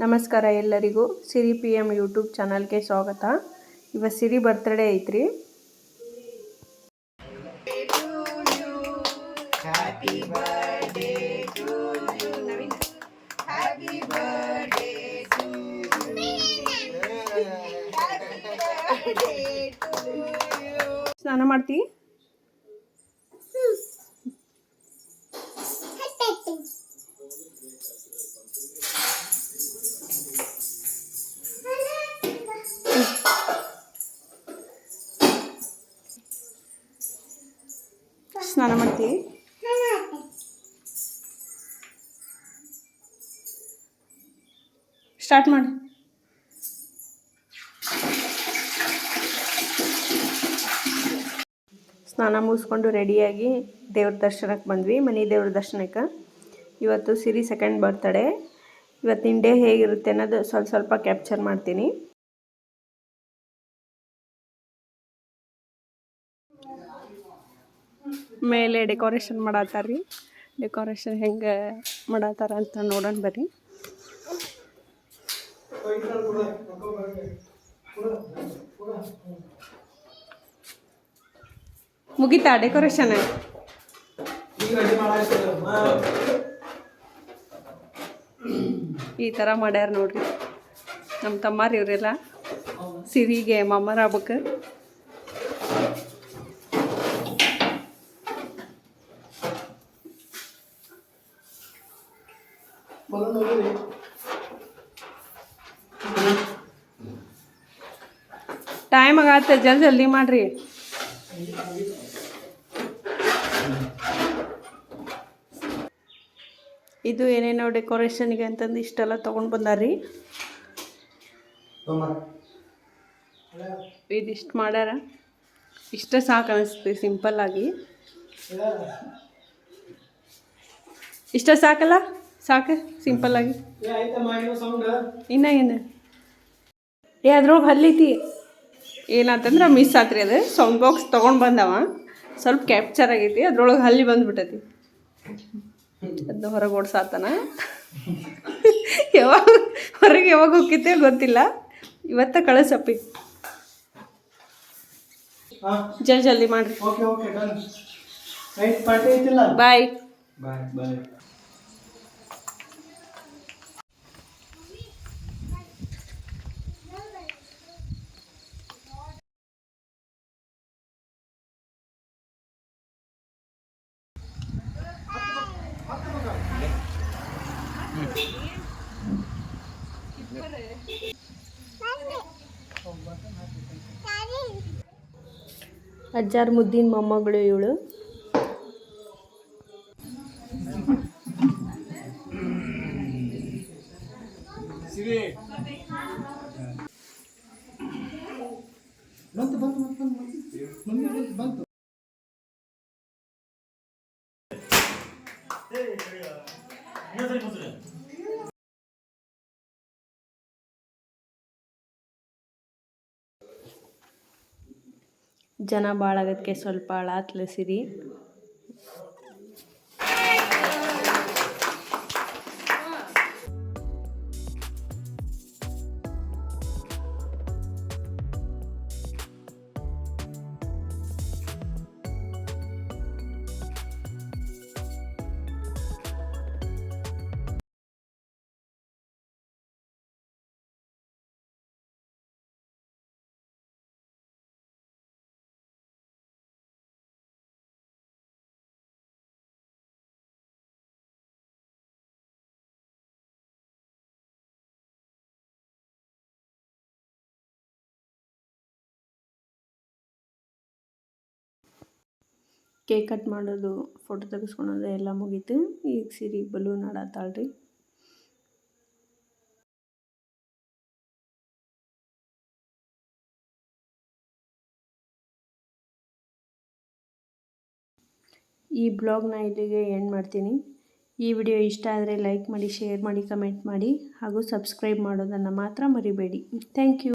ನಮಸ್ಕಾರ ಎಲ್ಲರಿಗೂ ಸಿರಿ P M YouTube ಚಾನಲ್ಗೆ ಸ್ವಾಗತ. ಇವತ್ತು ಸಿರಿ ಬರ್ತ್ಡೇ ಐತ್ರಿ. ಸ್ನಾನ ಮಾಡ್ತಿ? ಸ್ನಾನ ಮಾಡ್ತಿ? ಸ್ಟಾರ್ಟ್ ಮಾಡಿ. ಸ್ನಾನ ಮುಗಿಸ್ಕೊಂಡು ರೆಡಿಯಾಗಿ ದೇವ್ರ ದರ್ಶನಕ್ಕೆ ಬಂದ್ವಿ, ಮನೆ ದೇವ್ರ ದರ್ಶನಕ್ಕೆ. ಇವತ್ತು ಸಿರಿ ಸೆಕೆಂಡ್ ಬರ್ತ್ಡೇ. ಇವತ್ತಿನ ಡೇ ಹೇಗಿರುತ್ತೆ ಅನ್ನೋದು ಸ್ವಲ್ಪ ಕ್ಯಾಪ್ಚರ್ ಮಾಡ್ತೀನಿ. ಮೇಲೆ ಡೆಕೋರೇಷನ್ ಮಾಡತ್ತಾರ್ರಿ. ಡೆಕೋರೇಷನ್ ಹೆಂಗೆ ಮಾಡತ್ತಾರ ಅಂತ ನೋಡೋಣ ಬರ್ರಿ. ಮುಗಿತಾ ಡೆಕೋರೇಷನ್? ಈ ಥರ ಮಾಡ್ಯಾರ ನೋಡ್ರಿ ನಮ್ಮ ತಮ್ಮಾರಿ ಇವರೆಲ್ಲ. ಸಿರಿಗೆ ಮಾಮಾರ ಆಗ್ಬೇಕು. ಟೈಮ್ ಆಗತ್ತೆ, ಜಲ್ದಿ ಮಾಡ್ರಿ. ಇದು ಏನೇನೋ ಡೆಕೋರೇಷನ್ಗೆ ಅಂತಂದು ಇಷ್ಟೆಲ್ಲ ತೊಗೊಂಡು ಬಂದಾರ್ರಿ. ಇದಿಷ್ಟು ಮಾಡ್ಯಾರ. ಇಷ್ಟ ಸಾಕು ಅನಿಸ್ತೀವಿ ಸಿಂಪಲ್ಲಾಗಿ. ಇಷ್ಟ ಸಾಕಲ್ಲ? ಸಾಕು ಸಿಂಪಲ್ಲಾಗಿ. ಇನ್ನು ಅದ್ರೊಳಗೆ ಹಲ್ಲೈತಿ. ಏನಂತಂದ್ರೆ ಮಿಸ್ ಆತ್ರಿ. ಅದು ಸೌಂಡ್ ಬಾಕ್ಸ್ ತೊಗೊಂಡು ಬಂದವ, ಸ್ವಲ್ಪ ಕ್ಯಾಪ್ಚರ್ ಆಗೈತಿ, ಅದ್ರೊಳಗೆ ಹಲ್ಲಿ ಬಂದುಬಿಟ್ಟೈತಿ. ಅದನ್ನ ಹೊರಗೆ ಓಡಿಸಾತನ. ಯಾವಾಗ ಹೋಗಿತ್ತೇ ಗೊತ್ತಿಲ್ಲ. ಇವತ್ತ ಕಳಿಸಪ್ಪಿ. ಜಲ್ದಿ ಮಾಡ್ರಿ. ಬಾಯ್. ಅಜ್ಜಾರ ಮುದ್ದಿನ ಮೊಮ್ಮಗಳು ಇವಳು. ಜನ ಭಾಳ ಆಗೋದಕ್ಕೆ ಸ್ವಲ್ಪ ಹಾಳಾತ್ಲ ಸಿರಿ. ಕೇಕ್ ಕಟ್ ಮಾಡೋದು, ಫೋಟೋ ತೆಗೆಸ್ಕೊಳೋದು ಎಲ್ಲ ಮುಗೀತು. ಈಗ ಸಿರಿ ಬಲೂನ್ ಆಡತ್ತಾಳ್ರಿ. ಈ ಬ್ಲಾಗ್ನ ಇಲ್ಲಿಗೆ ಎಂಡ್ ಮಾಡ್ತೀನಿ. ಈ ವಿಡಿಯೋ ಇಷ್ಟ ಆದರೆ ಲೈಕ್ ಮಾಡಿ, ಶೇರ್ ಮಾಡಿ, ಕಮೆಂಟ್ ಮಾಡಿ ಹಾಗೂ ಸಬ್ಸ್ಕ್ರೈಬ್ ಮಾಡೋದನ್ನು ಮಾತ್ರ ಮರಿಬೇಡಿ. Thank you.